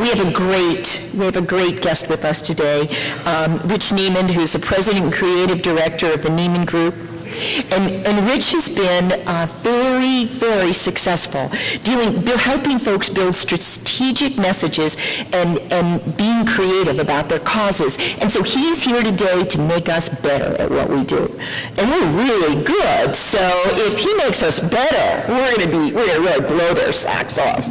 We have a great guest with us today, Rich Neimand, who's the president and creative director of the Neimand Group. And Rich has been very, very successful helping folks build strategic messages and being creative about their causes. And so he's here today to make us better at what we do. And we're really good, so if he makes us better, we're gonna really blow their socks off.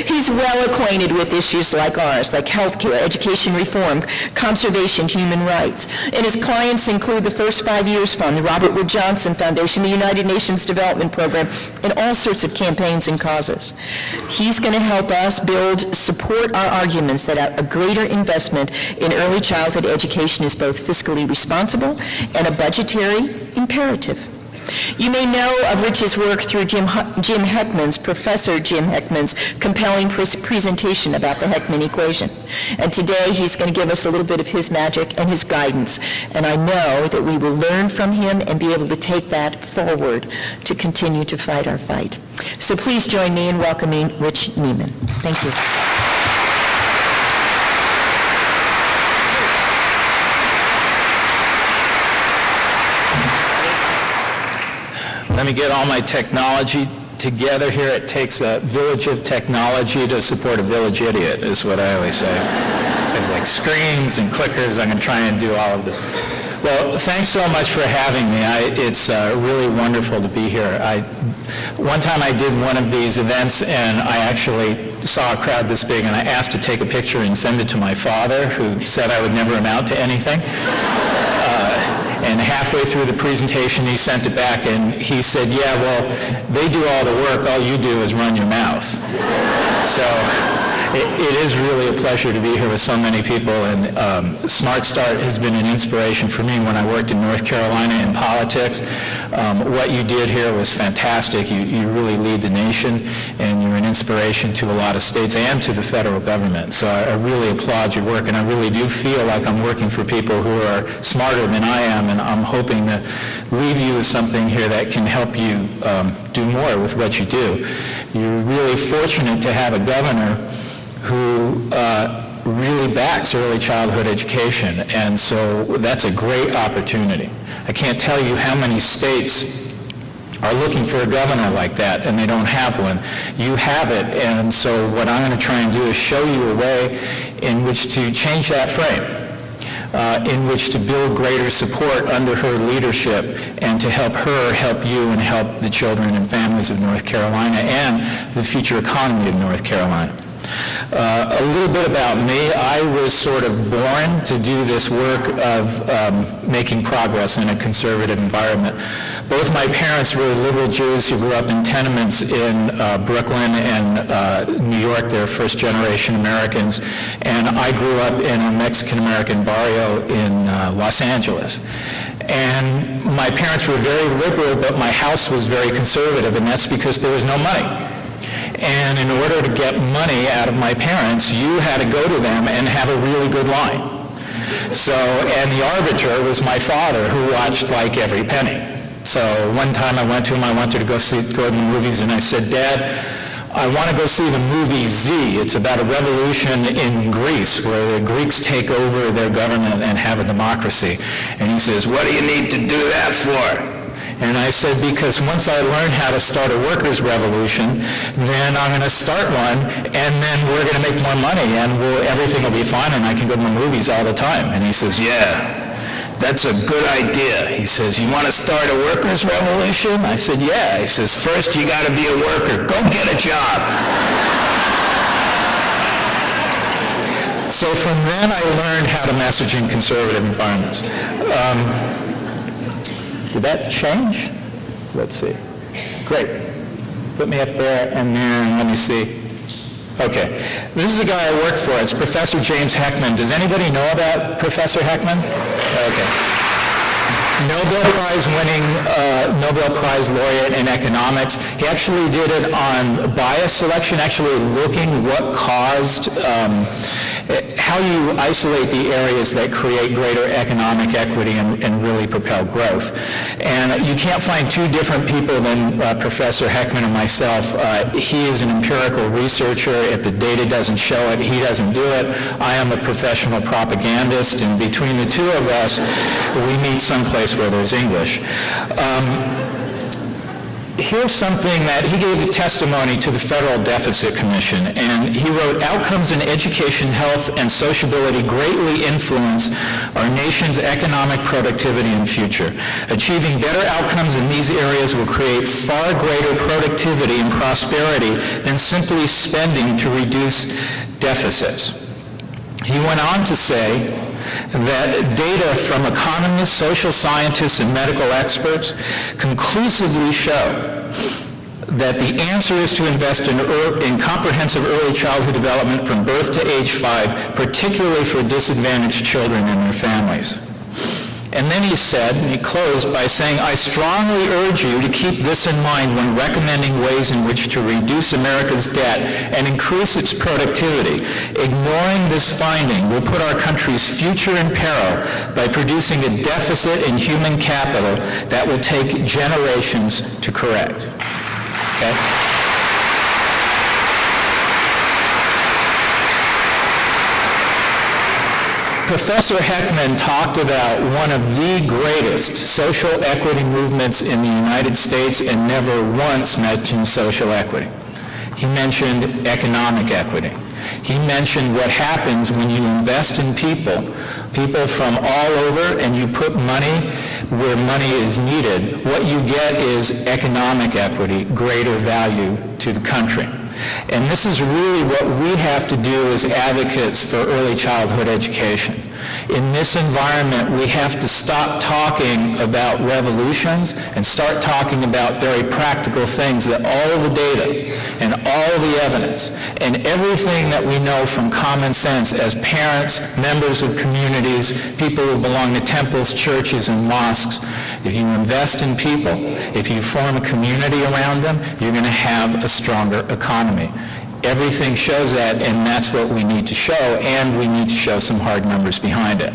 He's well acquainted with issues like ours, like healthcare, education reform, conservation, human rights. And his clients include the First 5 Years Fund, the Robert Wood Johnson Foundation, the United Nations Development Program, and all sorts of campaigns and causes. He's going to help us support our arguments that a greater investment in early childhood education is both fiscally responsible and a budgetary imperative. You may know of Rich's work through Professor Jim Heckman's compelling presentation about the Heckman equation. And today he's going to give us a little bit of his magic and his guidance. And I know that we will learn from him and be able to take that forward to continue to fight our fight. So please join me in welcoming Rich Neimand. Thank you. Let me get all my technology together here. It takes a village of technology to support a village idiot, is what I always say. There's like screens and clickers. I'm going to try and do all of this. Well, thanks so much for having me. It's really wonderful to be here. One time I did one of these events, and I actually saw a crowd this big, and I asked to take a picture and send it to my father, who said I would never amount to anything. And halfway through the presentation, he sent it back, and he said, yeah, well, they do all the work. All you do is run your mouth. So it is really a pleasure to be here with so many people, and Smart Start has been an inspiration for me when I worked in North Carolina in politics. What you did here was fantastic. You really lead the nation, and you're an inspiration to a lot of states and to the federal government. So I really applaud your work, and I really do feel like I'm working for people who are smarter than I am, and I'm hoping to leave you with something here that can help you do more with what you do. You're really fortunate to have a governor who really backs early childhood education, and so that's a great opportunity. I can't tell you how many states are looking for a governor like that, and they don't have one. You have it, and so what I'm going to try and do is show you a way in which to change that frame, in which to build greater support under her leadership, and to help her help you and help the children and families of North Carolina and the future economy of North Carolina. A little bit about me. I was sort of born to do this work of making progress in a conservative environment. Both my parents were liberal Jews who grew up in tenements in Brooklyn and New York. They're first-generation Americans. And I grew up in a Mexican-American barrio in Los Angeles. And my parents were very liberal, but my house was very conservative, and that's because there was no money. And in order to get money out of my parents, you had to go to them and have a really good line. So, and the arbiter was my father, who watched like every penny. So one time I went to him, I wanted to go to the movies, and I said, Dad, I want to go see the movie Z. It's about a revolution in Greece where the Greeks take over their government and have a democracy. And he says, what do you need to do that for? And I said, because once I learn how to start a workers' revolution, then I'm going to start one, and then we're going to make more money, and everything will be fine, and I can go to the movies all the time. And he says, yeah, that's a good idea. He says, you want to start a workers' revolution? I said, yeah. He says, first you got to be a worker. Go get a job. So from then I learned how to message in conservative environments. Did that change? Let's see. Great. Put me up there, and then let me see. Okay. This is the guy I work for. It's Professor James Heckman. Does anybody know about Professor Heckman? Okay. Nobel Prize winning, Nobel Prize laureate in economics. He actually did it on bias selection, actually looking what caused how you isolate the areas that create greater economic equity and really propel growth. And you can't find two different people than Professor Heckman and myself. He is an empirical researcher. If the data doesn't show it, he doesn't do it. I am a professional propagandist, and between the two of us, we meet someplace where there's English. Here's something that he gave a testimony to the Federal Deficit Commission, and he wrote, "Outcomes in education, health, and sociability greatly influence our nation's economic productivity and future. Achieving better outcomes in these areas will create far greater productivity and prosperity than simply spending to reduce deficits." He went on to say that data from economists, social scientists, and medical experts conclusively show that the answer is to invest in comprehensive early childhood development from birth to age 5, particularly for disadvantaged children and their families. And then he said, and he closed by saying, "I strongly urge you to keep this in mind when recommending ways in which to reduce America's debt and increase its productivity. Ignoring this finding will put our country's future in peril by producing a deficit in human capital that will take generations to correct." Okay? Professor Heckman talked about one of the greatest social equity movements in the United States and never once mentioned social equity. He mentioned economic equity. He mentioned what happens when you invest in people from all over, and you put money where money is needed. What you get is economic equity, greater value to the country. And this is really what we have to do as advocates for early childhood education. In this environment, we have to stop talking about revolutions and start talking about very practical things that all of the data and all of the evidence and everything that we know from common sense as parents, members of communities, people who belong to temples, churches, and mosques, if you invest in people, if you form a community around them, you're going to have a stronger economy. Everything shows that, and that's what we need to show, and we need to show some hard numbers behind it.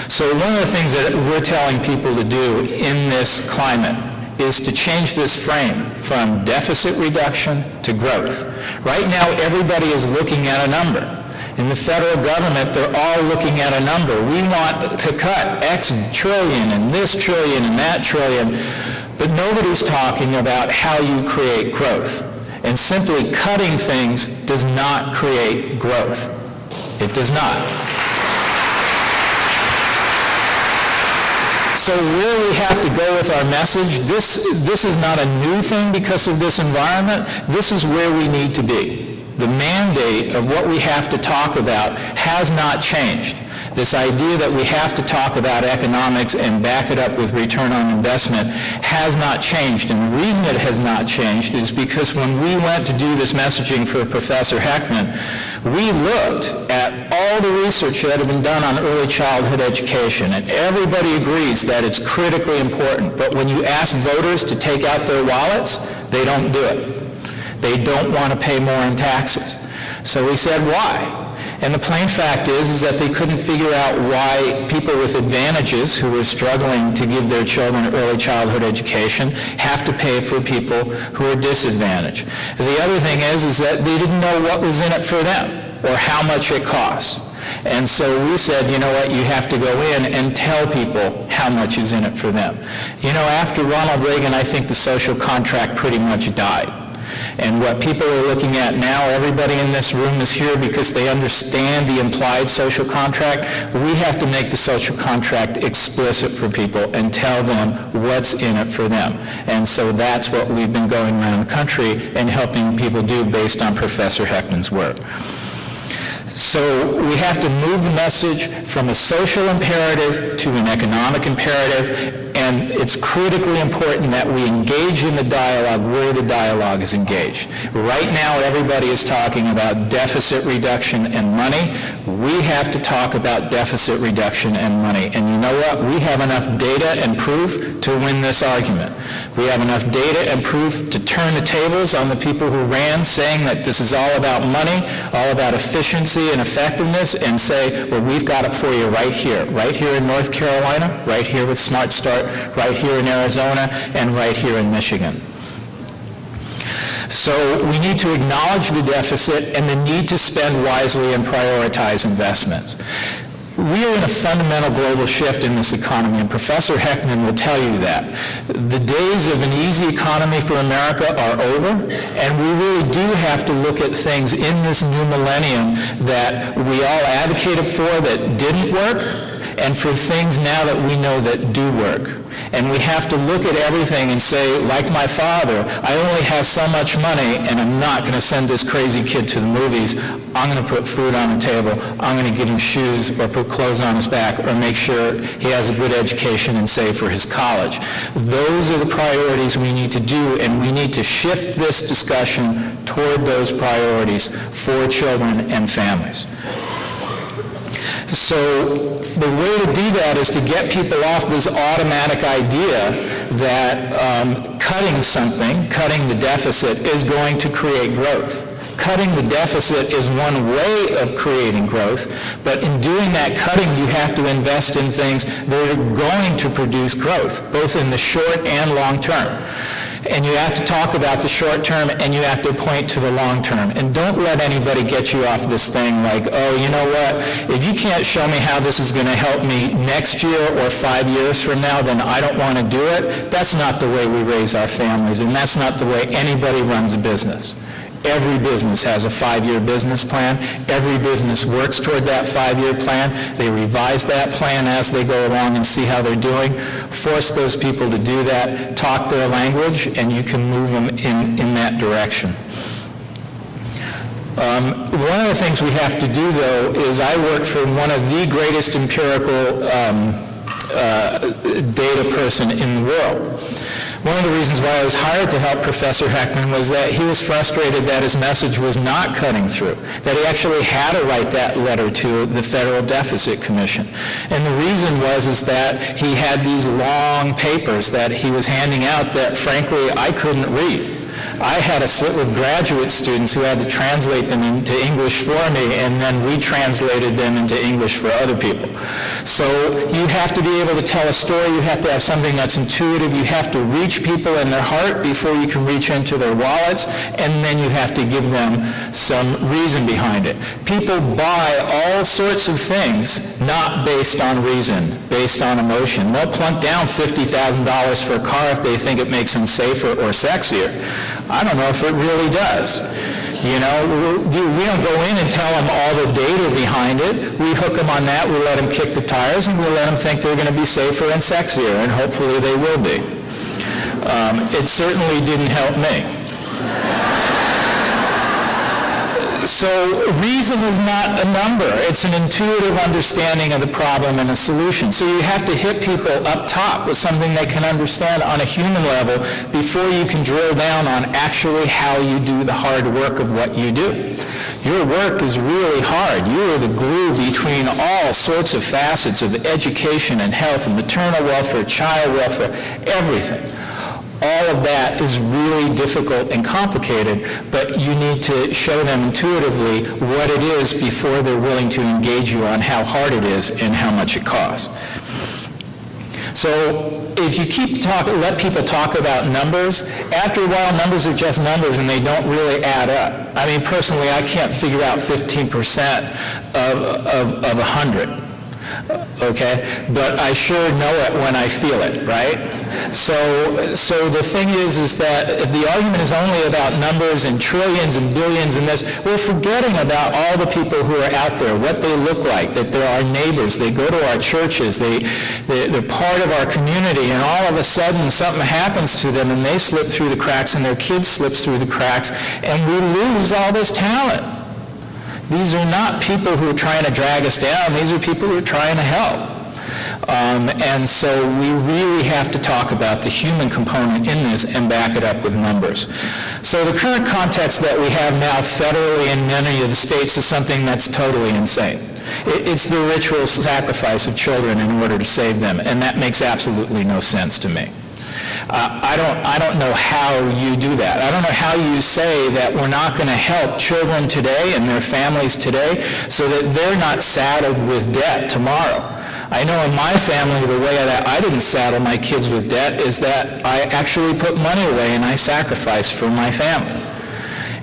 So one of the things that we're telling people to do in this climate is to change this frame from deficit reduction to growth. Right now, everybody is looking at a number. In the federal government, they're all looking at a number. We want to cut X trillion and this trillion and that trillion, but nobody's talking about how you create growth. And simply cutting things does not create growth. It does not. So where we have to go with our message, this is not a new thing because of this environment. This is where we need to be. The mandate of what we have to talk about has not changed. This idea that we have to talk about economics and back it up with return on investment has not changed. And the reason it has not changed is because when we went to do this messaging for Professor Heckman, we looked at all the research that had been done on early childhood education, and everybody agrees that it's critically important. But when you ask voters to take out their wallets, they don't do it. They don't want to pay more in taxes. So we said, why? And the plain fact is that they couldn't figure out why people with advantages who were struggling to give their children early childhood education have to pay for people who are disadvantaged. The other thing is that they didn't know what was in it for them or how much it costs. And so we said, you know what, you have to go in and tell people how much is in it for them. You know, after Ronald Reagan, I think the social contract pretty much died. And what people are looking at now, everybody in this room is here because they understand the implied social contract. We have to make the social contract explicit for people and tell them what's in it for them. And so that's what we've been going around the country and helping people do based on Professor Heckman's work. So we have to move the message from a social imperative to an economic imperative, And it's critically important that we engage in the dialogue where the dialogue is engaged. Right now, everybody is talking about deficit reduction and money. We have to talk about deficit reduction and money. And you know what? We have enough data and proof to win this argument. We have enough data and proof to turn the tables on the people who ran saying that this is all about money, all about efficiency and effectiveness, and say, well, we've got it for you right here in North Carolina, right here with Smart Start, right here in Arizona, and right here in Michigan. So we need to acknowledge the deficit and the need to spend wisely and prioritize investments. We are in a fundamental global shift in this economy, and Professor Heckman will tell you that. The days of an easy economy for America are over, and we really do have to look at things in this new millennium that we all advocated for that didn't work, and for things now that we know that do work. And we have to look at everything and say, like my father, I only have so much money, and I'm not going to send this crazy kid to the movies. I'm going to put food on the table. I'm going to give him shoes or put clothes on his back or make sure he has a good education and save for his college. Those are the priorities we need to do, and we need to shift this discussion toward those priorities for children and families. So the way to do that is to get people off this automatic idea that cutting something, cutting the deficit, is going to create growth. Cutting the deficit is one way of creating growth, but in doing that cutting, you have to invest in things that are going to produce growth, both in the short and long term. And you have to talk about the short term, and you have to point to the long term. And don't let anybody get you off this thing like, oh, you know what, if you can't show me how this is going to help me next year or 5 years from now, then I don't want to do it. That's not the way we raise our families, and that's not the way anybody runs a business. Every business has a 5-year business plan. Every business works toward that 5-year plan. They revise that plan as they go along and see how they're doing. Force those people to do that, talk their language, and you can move them in that direction. One of the things we have to do, though, is I work for one of the greatest empirical data person in the world. One of the reasons why I was hired to help Professor Heckman was that he was frustrated that his message was not cutting through, that he actually had to write that letter to the Federal Deficit Commission. And the reason was that he had these long papers that he was handing out that, frankly, I couldn't read. I had to sit with graduate students who had to translate them into English for me, and then we translated them into English for other people. So you have to be able to tell a story. You have to have something that's intuitive. You have to reach people in their heart before you can reach into their wallets, and then you have to give them some reason behind it. People buy all sorts of things not based on reason, based on emotion. They'll plunk down $50,000 for a car if they think it makes them safer or sexier. I don't know if it really does. You know, we don't go in and tell them all the data behind it. We hook them on that, we let them kick the tires, and we let them think they're going to be safer and sexier, and hopefully they will be. It certainly didn't help me. So reason is not a number. It's an intuitive understanding of the problem and a solution. So you have to hit people up top with something they can understand on a human level before you can drill down on actually how you do the hard work of what you do. Your work is really hard. You are the glue between all sorts of facets of education and health and maternal welfare, child welfare, everything. All of that is really difficult and complicated, but you need to show them intuitively what it is before they're willing to engage you on how hard it is and how much it costs. So if you let people talk about numbers, after a while numbers are just numbers and they don't really add up. I mean, personally, I can't figure out 15% of 100. Okay, but I sure know it when I feel it, right? So the thing is that if the argument is only about numbers and trillions and billions and this, we're forgetting about all the people who are out there, what they look like, that they're our neighbors, they go to our churches, they're part of our community, and all of a sudden something happens to them and they slip through the cracks and their kid slips through the cracks, and we lose all this talent. These are not people who are trying to drag us down. These are people who are trying to help. And so we really have to talk about the human component in this and back it up with numbers. So the current context that we have now federally in many of the states is something that's totally insane. It's the ritual sacrifice of children in order to save them, and that makes absolutely no sense to me. I don't know how you do that. I don't know how you say that we're not going to help children today and their families today so that they're not saddled with debt tomorrow. I know in my family the way that I didn't saddle my kids with debt is that I actually put money away and I sacrificed for my family.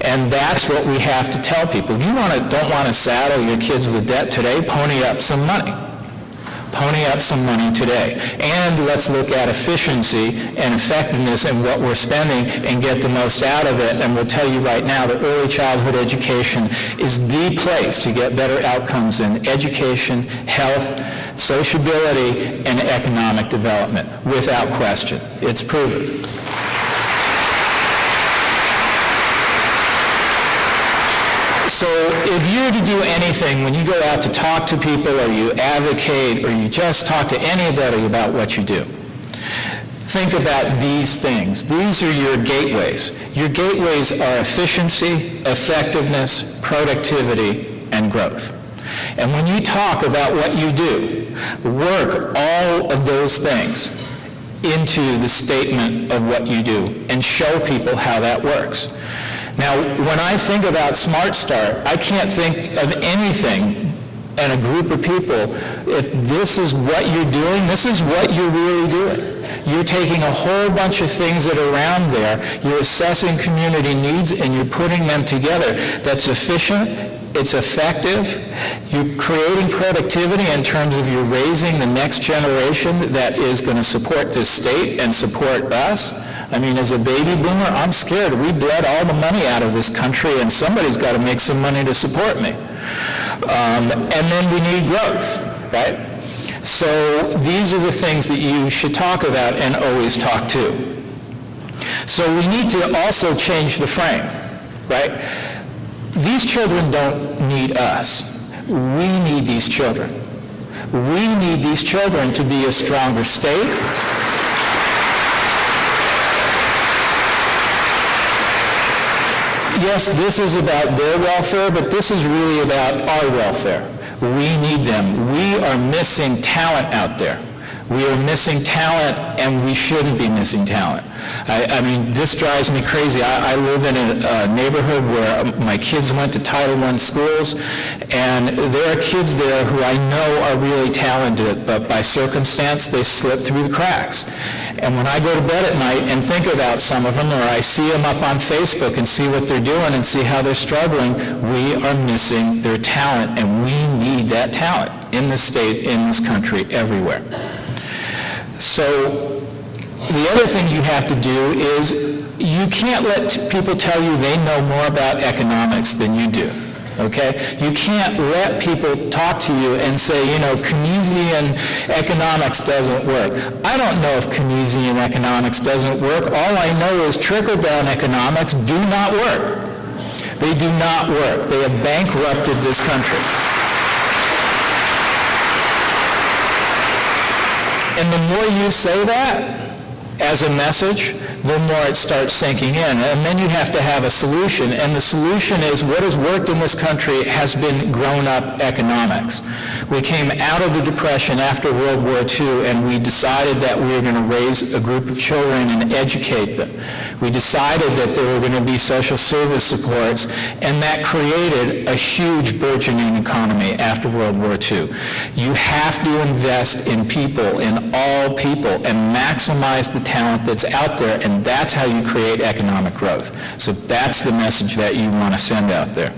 And that's what we have to tell people. If you don't want to saddle your kids with debt today, pony up some money. Pony up some money today. And let's look at efficiency and effectiveness in what we're spending and get the most out of it. And we'll tell you right now that early childhood education is the place to get better outcomes in education, health, sociability, and economic development, without question. It's proven. So if you're to do anything, when you go out to talk to people or you advocate or you just talk to anybody about what you do, think about these things. These are your gateways. Your gateways are efficiency, effectiveness, productivity, and growth. And when you talk about what you do, work all of those things into the statement of what you do and show people how that works. Now, when I think about Smart Start, I can't think of anything and a group of people, if this is what you're doing, this is what you're really doing. You're taking a whole bunch of things that are around there, you're assessing community needs, and you're putting them together. That's efficient, it's effective, you're creating productivity in terms of you're raising the next generation that is going to support this state and support us. I mean, as a baby boomer, I'm scared. We bled all the money out of this country, and somebody's got to make some money to support me. And then we need growth, right? So these are the things that you should talk about and always talk to. So we need to also change the frame, right? These children don't need us. We need these children. We need these children to be a stronger state. Yes, this is about their welfare, but this is really about our welfare. We need them. We are missing talent out there. We are missing talent, and we shouldn't be missing talent. I mean, this drives me crazy. I live in a neighborhood where my kids went to Title I schools, and there are kids there who I know are really talented, but by circumstance, they slip through the cracks. And when I go to bed at night and think about some of them, or I see them up on Facebook and see what they're doing and see how they're struggling, we are missing their talent, and we need that talent in this state, in this country, everywhere. So the other thing you have to do is you can't let people tell you they know more about economics than you do. Okay? You can't let people talk to you and say, you know, Keynesian economics doesn't work. I don't know if Keynesian economics doesn't work. All I know is trickle-down economics do not work. They do not work. They have bankrupted this country. And the more you say that as a message, the more it starts sinking in. And then you have to have a solution. And the solution is what has worked in this country has been grown-up economics. We came out of the Depression after World War II, and we decided that we were going to raise a group of children and educate them. We decided that there were going to be social service supports, and that created a huge burgeoning economy after World War II. You have to invest in people, in all people, and maximize the talent that's out there, and that's how you create economic growth. So that's the message that you want to send out there.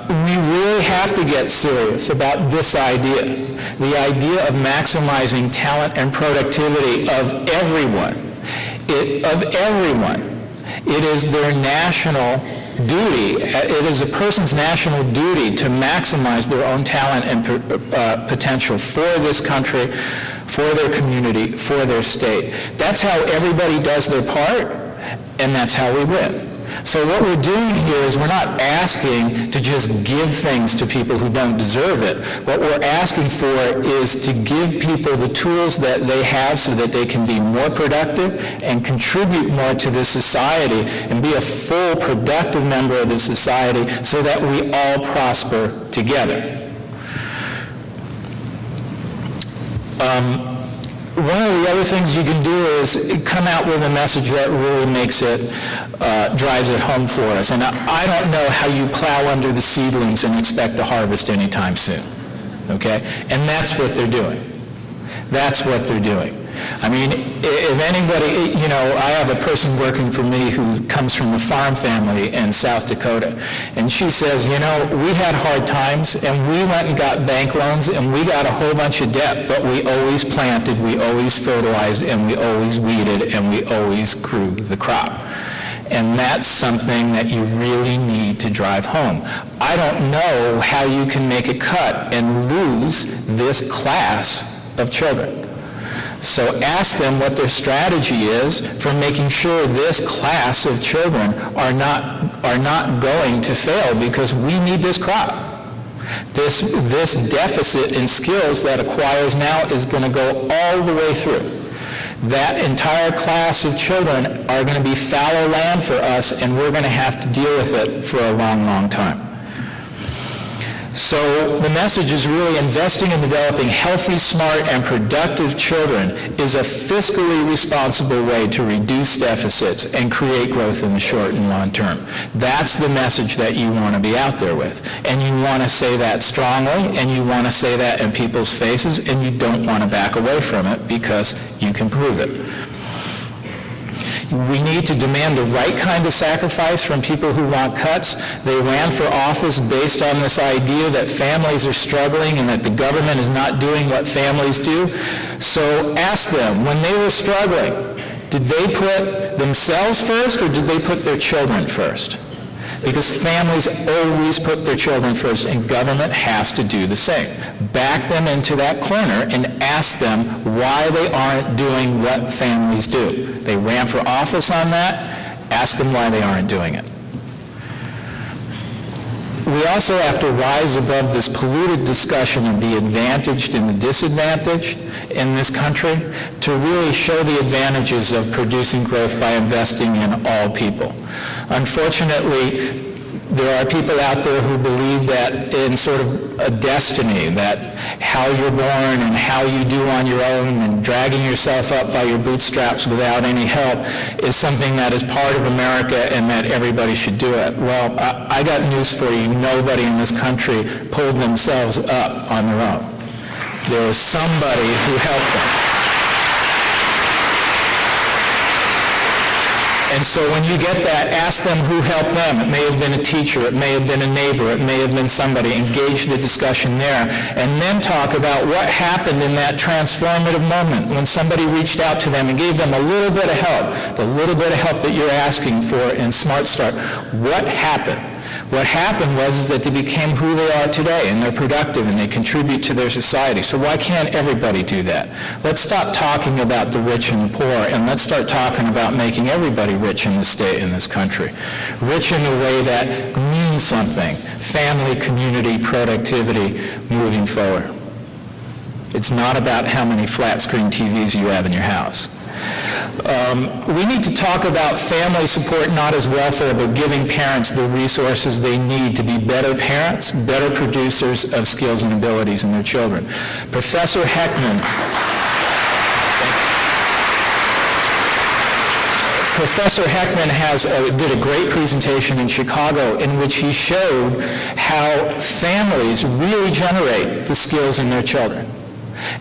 We really have to get serious about this idea, the idea of maximizing talent and productivity of everyone. It is their national duty, it is a person's national duty to maximize their own talent and potential for this country, for their community, for their state. That's how everybody does their part, and that's how we win. So what we're doing here is we're not asking to just give things to people who don't deserve it. What we're asking for is to give people the tools that they have so that they can be more productive and contribute more to the society and be a full, productive member of the society so that we all prosper together. One of the other things you can do is come out with a message that really makes it, drives it home for us. And I don't know how you plow under the seedlings and expect to harvest anytime soon, okay? And that's what they're doing. That's what they're doing. I mean, if anybody, you know, I have a person working for me who comes from a farm family in South Dakota, and she says, you know, we had hard times, and we went and got bank loans, and we got a whole bunch of debt, but we always planted, we always fertilized, and we always weeded, and we always grew the crop. And that's something that you really need to drive home. I don't know how you can make a cut and lose this class of children. So ask them what their strategy is for making sure this class of children are not going to fail, because we need this crop. This deficit in skills that acquires now is going to go all the way through. That entire class of children are going to be fallow land for us, and we're going to have to deal with it for a long, long time. So the message is really investing in developing healthy, smart, and productive children is a fiscally responsible way to reduce deficits and create growth in the short and long term. That's the message that you want to be out there with. And you want to say that strongly, and you want to say that in people's faces, and you don't want to back away from it because you can prove it. We need to demand the right kind of sacrifice from people who want cuts. They ran for office based on this idea that families are struggling and that the government is not doing what families do. So ask them, when they were struggling, did they put themselves first or did they put their children first? Because families always put their children first, and government has to do the same. Back them into that corner and ask them why they aren't doing what families do. They ran for office on that. Ask them why they aren't doing it. We also have to rise above this polluted discussion of the advantaged and the disadvantaged in this country to really show the advantages of producing growth by investing in all people. Unfortunately, there are people out there who believe that in sort of a destiny, that how you're born and how you do on your own and dragging yourself up by your bootstraps without any help is something that is part of America and that everybody should do it. Well, I got news for you. Nobody in this country pulled themselves up on their own. There was somebody who helped them. And so when you get that, ask them who helped them. It may have been a teacher, it may have been a neighbor, it may have been somebody. Engage the discussion there. And then talk about what happened in that transformative moment when somebody reached out to them and gave them a little bit of help, the little bit of help that you're asking for in Smart Start. What happened? What happened was that they became who they are today, and they're productive and they contribute to their society. So why can't everybody do that? Let's stop talking about the rich and the poor, and let's start talking about making everybody rich in this state, in this country. Rich in a way that means something. Family, community, productivity, moving forward. It's not about how many flat screen TVs you have in your house. We need to talk about family support not as welfare, but giving parents the resources they need to be better parents, better producers of skills and abilities in their children. Professor Heckman did a great presentation in Chicago in which he showed how families really generate the skills in their children.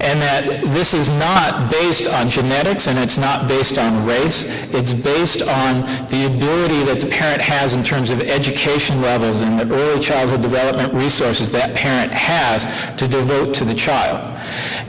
And that this is not based on genetics and it's not based on race. It's based on the ability that the parent has in terms of education levels and the early childhood development resources that parent has to devote to the child.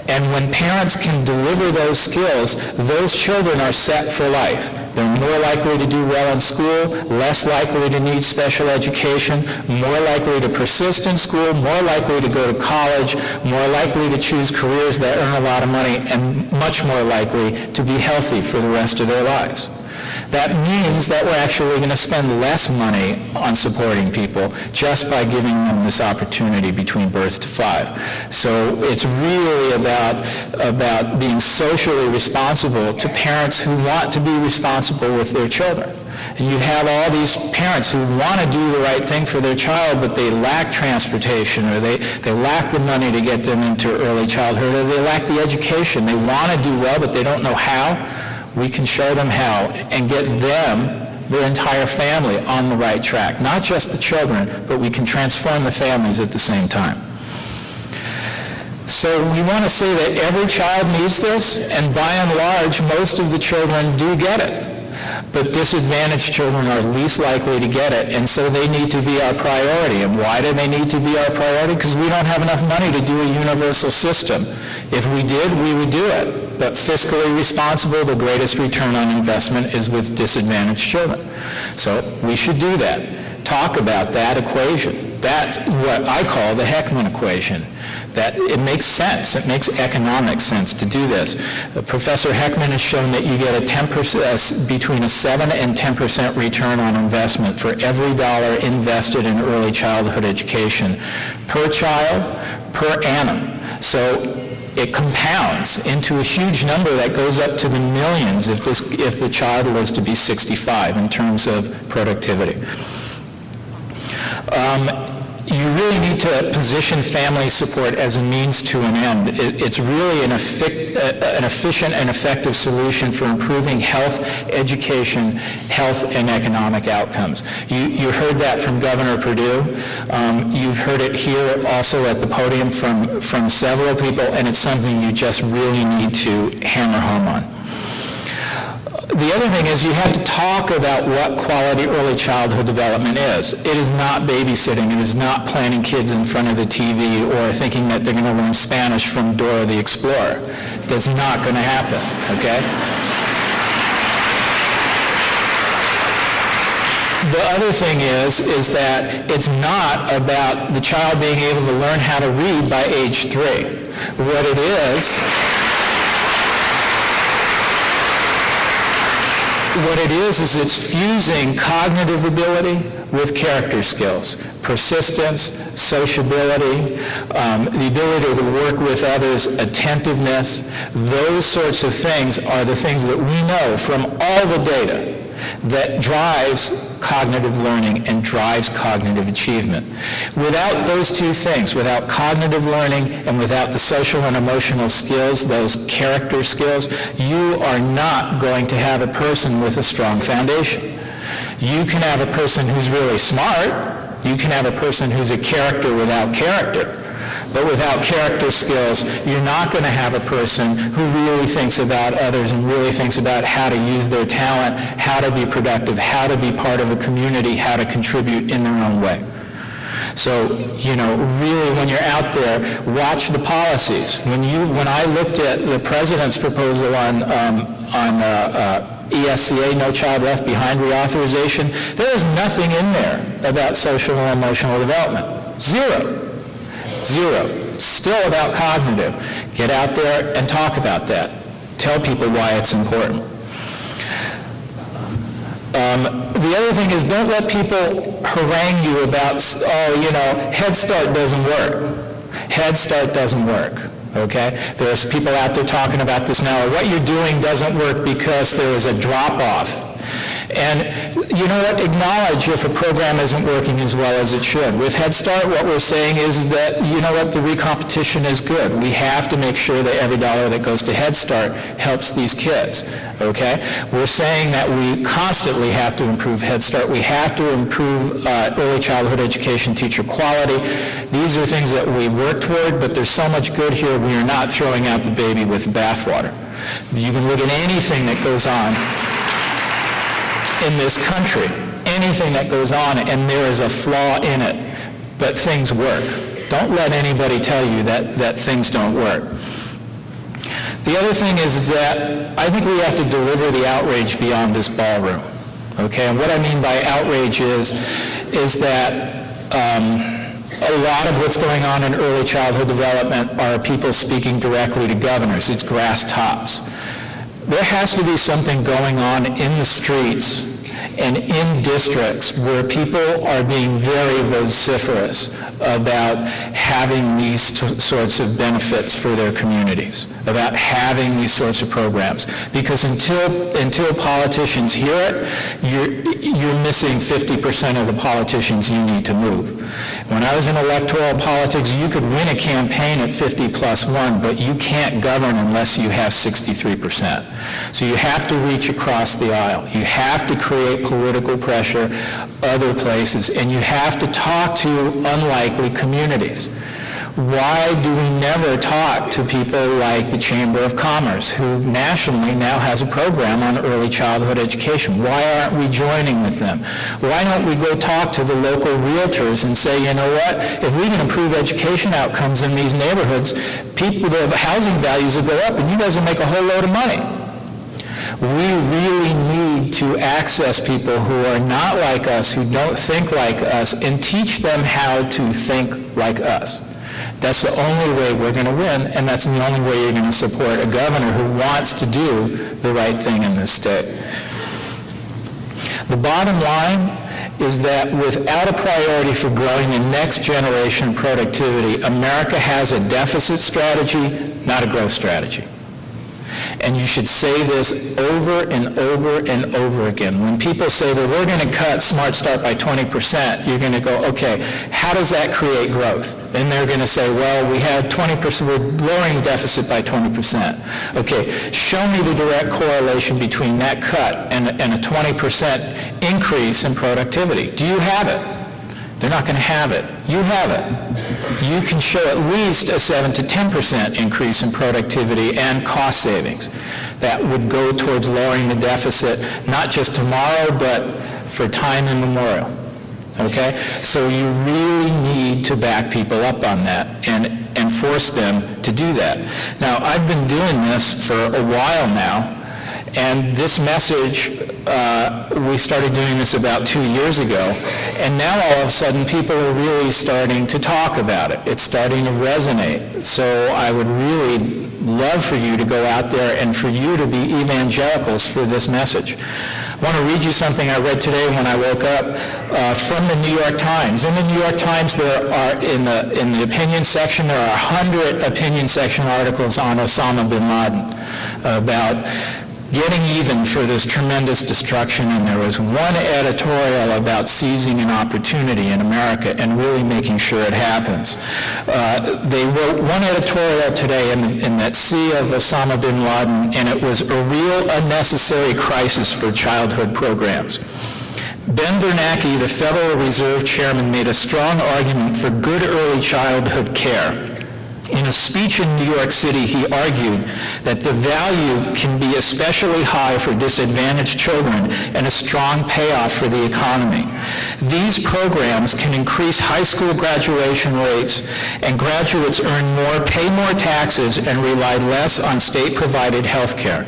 And when parents can deliver those skills, those children are set for life. They're more likely to do well in school, less likely to need special education, more likely to persist in school, more likely to go to college, more likely to choose careers that earn a lot of money, and much more likely to be healthy for the rest of their lives. That means that we're actually going to spend less money on supporting people just by giving them this opportunity between birth to 5. So it's really about being socially responsible to parents who want to be responsible with their children. And you have all these parents who want to do the right thing for their child, but they lack transportation, or they lack the money to get them into early childhood, or they lack the education. They want to do well, but they don't know how. We can show them how and get them, their entire family, on the right track. Not just the children, but we can transform the families at the same time. So we want to say that every child needs this, and by and large, most of the children do get it. But disadvantaged children are least likely to get it, and so they need to be our priority. And why do they need to be our priority? Because we don't have enough money to do a universal system. If we did, we would do it. But fiscally responsible, the greatest return on investment is with disadvantaged children. So we should do that. Talk about that equation. That's what I call the Heckman equation. That it makes sense. It makes economic sense to do this. Professor Heckman has shown that you get a 10%, between a 7 and 10% return on investment for every dollar invested in early childhood education per child, per annum. So it compounds into a huge number that goes up to the millions if the child lives to be 65 in terms of productivity. You really need to position family support as a means to an end. It's really an efficient and effective solution for improving health, education, health, and economic outcomes. You heard that from Governor Perdue. You've heard it here also at the podium from several people, and it's something you just really need to hammer home on. The other thing is you have to talk about what quality early childhood development is. It is not babysitting. It is not planting kids in front of the TV or thinking that they're going to learn Spanish from Dora the Explorer. That's not going to happen, okay? The other thing is that it's not about the child being able to learn how to read by age 3. What it is it's fusing cognitive ability with character skills, persistence, sociability, the ability to work with others, attentiveness. Those sorts of things are the things that we know from all the data that drives cognitive learning and drives cognitive achievement. Without those two things, without cognitive learning and without the social and emotional skills, those character skills, you are not going to have a person with a strong foundation. You can have a person who's really smart. You can have a person who's a character without character. But without character skills, you're not going to have a person who really thinks about others and really thinks about how to use their talent, how to be productive, how to be part of a community, how to contribute in their own way. So, really when you're out there, watch the policies. When I looked at the President's proposal on ESCA, No Child Left Behind reauthorization, there is nothing in there about social and emotional development. Zero. Still about cognitive. Get out there and talk about that. Tell people why it's important. The other thing is, don't let people harangue you about, Head Start doesn't work. Head Start doesn't work. Okay? There's people out there talking about this now. What you're doing doesn't work because there is a drop-off. And you know what? Acknowledge if a program isn't working as well as it should. With Head Start, what we're saying is that, the recompetition is good. We have to make sure that every dollar that goes to Head Start helps these kids, okay? We're saying that we constantly have to improve Head Start. We have to improve early childhood education teacher quality. These are things that we work toward, but there's so much good here, we are not throwing out the baby with the bathwater. You can look at anything that goes on in this country, anything that goes on, and there is a flaw in it, but things work. Don't let anybody tell you that things don't work. The other thing is that I think we have to deliver the outrage beyond this ballroom, okay? And what I mean by outrage is that a lot of what's going on in early childhood development are people speaking directly to governors. It's grass tops. There has to be something going on in the streets and in districts where people are being very vociferous about having these sorts of benefits for their communities, about having these sorts of programs. Because until politicians hear it, you're missing 50% of the politicians you need to move. When I was in electoral politics, you could win a campaign at 50+1, but you can't govern unless you have 63%. So you have to reach across the aisle. You have to create political pressure other places, and you have to talk to unlikely communities. Why do we never talk to people like the Chamber of Commerce, who nationally now has a program on early childhood education? Why aren't we joining with them? Why don't we go talk to the local realtors and say, you know what, if we can improve education outcomes in these neighborhoods, the housing values will go up and you guys will make a whole load of money. We really need to access people who are not like us, who don't think like us, and teach them how to think like us. That's the only way we're going to win, and that's the only way you're going to support a governor who wants to do the right thing in this state. The bottom line is that without a priority for growing the next generation of productivity, America has a deficit strategy, not a growth strategy. And you should say this over and over and over again. When people say, well, we're going to cut Smart Start by 20%, you're going to go, okay, how does that create growth? Then they're going to say, well, we had 20%, we're lowering the deficit by 20%. Okay, show me the direct correlation between that cut and a 20% increase in productivity. Do you have it? They're not going to have it. You have it. You can show at least a 7 to 10% increase in productivity and cost savings that would go towards lowering the deficit, not just tomorrow, but for time immemorial. Okay? So you really need to back people up on that and force them to do that. Now, I've been doing this for a while now, and this message, we started doing this about 2 years ago, and now all of a sudden people are really starting to talk about it. It's starting to resonate. So I would really love for you to go out there and for you to be evangelicals for this message. I want to read you something I read today when I woke up from the New York Times. In the New York Times, there are, in the opinion section, there are 100 opinion section articles on Osama bin Laden about getting even for this tremendous destruction, and there was one editorial about seizing an opportunity in America and really making sure it happens. They wrote one editorial today in that sea of Osama bin Laden, and it was a real unnecessary crisis for childhood programs. Ben Bernanke, the Federal Reserve Chairman, made a strong argument for good early childhood care. In a speech in New York City, he argued that the value can be especially high for disadvantaged children and a strong payoff for the economy. These programs can increase high school graduation rates, and graduates earn more, pay more taxes, and rely less on state-provided health care.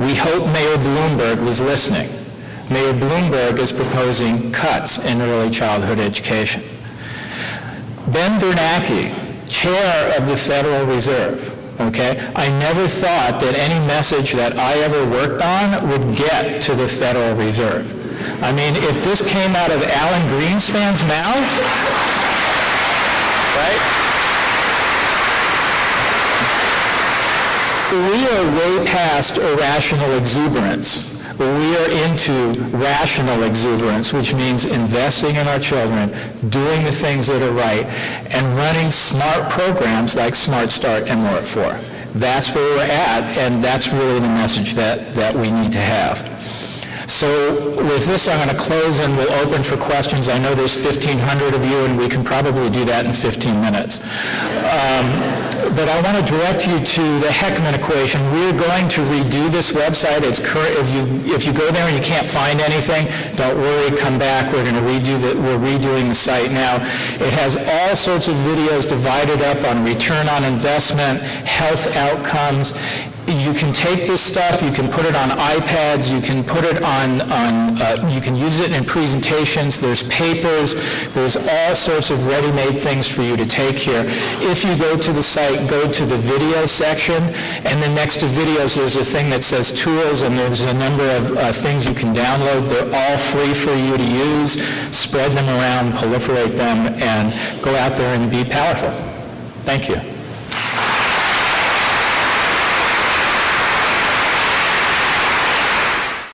We hope Mayor Bloomberg was listening. Mayor Bloomberg is proposing cuts in early childhood education. Ben Bernanke, chair of the Federal Reserve, okay? I never thought that any message that I ever worked on would get to the Federal Reserve. I mean, if this came out of Alan Greenspan's mouth, right? We are way past irrational exuberance. We are into rational exuberance, which means investing in our children, doing the things that are right, and running smart programs like Smart Start and More at 4. That's where we're at, and that's really the message that we need to have. So with this, I'm going to close and we'll open for questions. I know there's 1,500 of you, and we can probably do that in 15 minutes. But I want to direct you to the Heckman equation. We're going to redo this website. It's if you go there and you can't find anything, don't worry, come back. We're going to we're redoing the site now. It has all sorts of videos divided up on return on investment, health outcomes. You can take this stuff, you can put it on iPads, you can put it you can use it in presentations, there's papers, there's all sorts of ready-made things for you to take here. If you go to the site, go to the video section, and then next to videos there's a thing that says tools, and there's a number of things you can download. They're all free for you to use. Spread them around, proliferate them, and go out there and be powerful. Thank you.